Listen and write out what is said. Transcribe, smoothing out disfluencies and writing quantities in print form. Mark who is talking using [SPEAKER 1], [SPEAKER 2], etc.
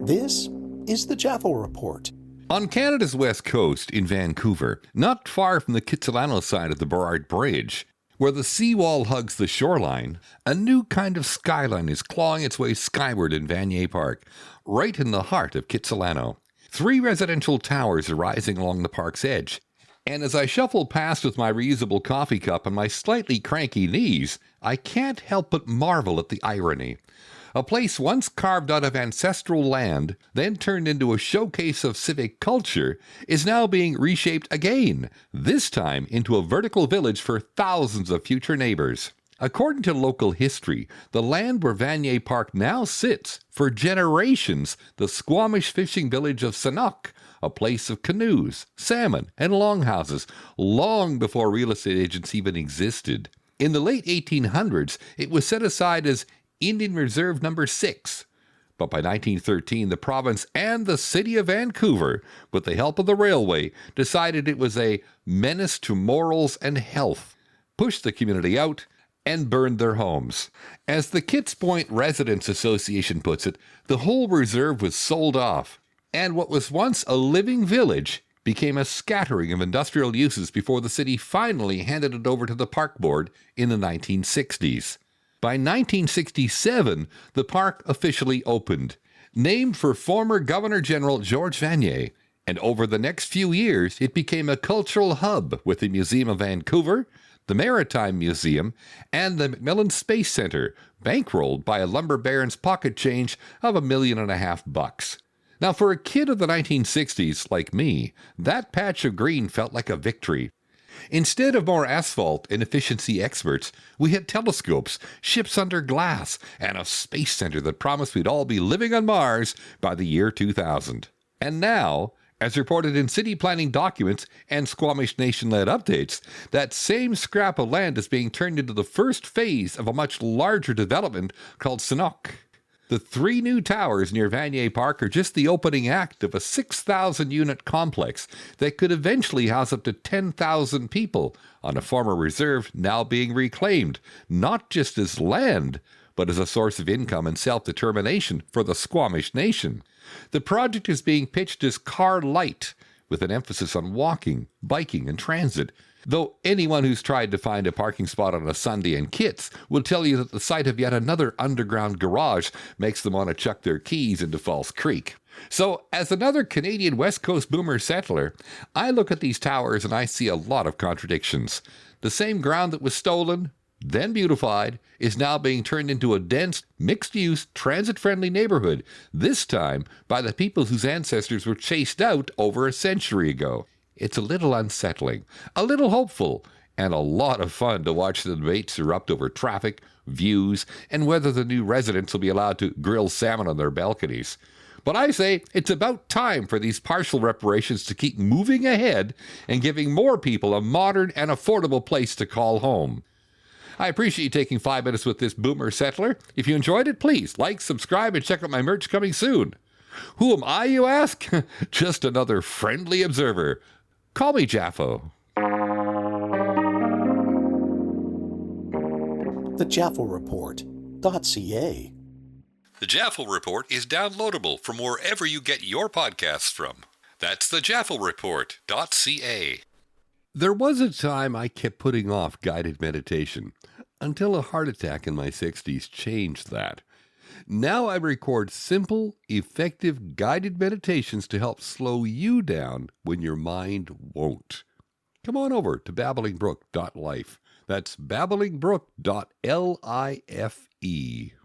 [SPEAKER 1] This is the Jaffel Report.
[SPEAKER 2] On Canada's west coast in Vancouver, not far from the Kitsilano side of the Burrard Bridge, where the seawall hugs the shoreline, a new kind of skyline is clawing its way skyward in Vanier Park, right in the heart of Kitsilano. 3 residential towers are rising along the park's edge, and as I shuffle past with my reusable coffee cup and my slightly cranky knees, I can't help but marvel at the irony. A place once carved out of ancestral land, then turned into a showcase of civic culture, is now being reshaped again, this time into a vertical village for thousands of future neighbors. According to local history, the land where Vanier Park now sits, for generations, the Squamish fishing village of Senakw, a place of canoes, salmon, and longhouses, long before real estate agents even existed. In the late 1800s, it was set aside as Indian Reserve Number 6. But by 1913, the province and the city of Vancouver, with the help of the railway, decided it was a menace to morals and health, pushed the community out, and burned their homes. As the Kits Point Residents Association puts it, the whole reserve was sold off, and what was once a living village became a scattering of industrial uses before the city finally handed it over to the park board in the 1960s. By 1967, the park officially opened, named for former Governor General George Vanier, and over the next few years, it became a cultural hub with the Museum of Vancouver, the Maritime Museum, and the McMillan Space Center, bankrolled by a lumber baron's pocket change of $1.5 million. Now, for a kid of the 1960s like me, that patch of green felt like a victory. Instead of more asphalt and efficiency experts, we had telescopes, ships under glass, and a space center that promised we'd all be living on Mars by the year 2000. And now, as reported in city planning documents and Squamish Nation-led updates, that same scrap of land is being turned into the first phase of a much larger development called Senakw. The 3 new towers near Vanier Park are just the opening act of a 6,000-unit complex that could eventually house up to 10,000 people on a former reserve now being reclaimed, not just as land, but as a source of income and self-determination for the Squamish Nation. The project is being pitched as car light, with an emphasis on walking, biking, and transit, though anyone who's tried to find a parking spot on a Sunday in Kits will tell you that the sight of yet another underground garage makes them want to chuck their keys into False Creek. So, as another Canadian West Coast boomer settler, I look at these towers and I see a lot of contradictions. The same ground that was stolen, then beautified, is now being turned into a dense, mixed-use, transit-friendly neighborhood, this time by the people whose ancestors were chased out over a century ago. It's a little unsettling, a little hopeful, and a lot of fun to watch the debates erupt over traffic, views, and whether the new residents will be allowed to grill salmon on their balconies. But I say it's about time for these partial reparations to keep moving ahead and giving more people a modern and affordable place to call home. I appreciate you taking 5 minutes with this boomer settler. If you enjoyed it, please like, subscribe, and check out my merch coming soon. Who am I, you ask? Just another friendly observer. Call me Jaffo.
[SPEAKER 1] thejaffelreport.ca.
[SPEAKER 2] The Jaffel Report is downloadable from wherever you get your podcasts from. That's thejaffelreport.ca. There was a time I kept putting off guided meditation, until a heart attack in my 60s changed that. Now I record simple, effective guided meditations to help slow you down when your mind won't. Come on over to babblingbrook.life. That's babblingbrook.life.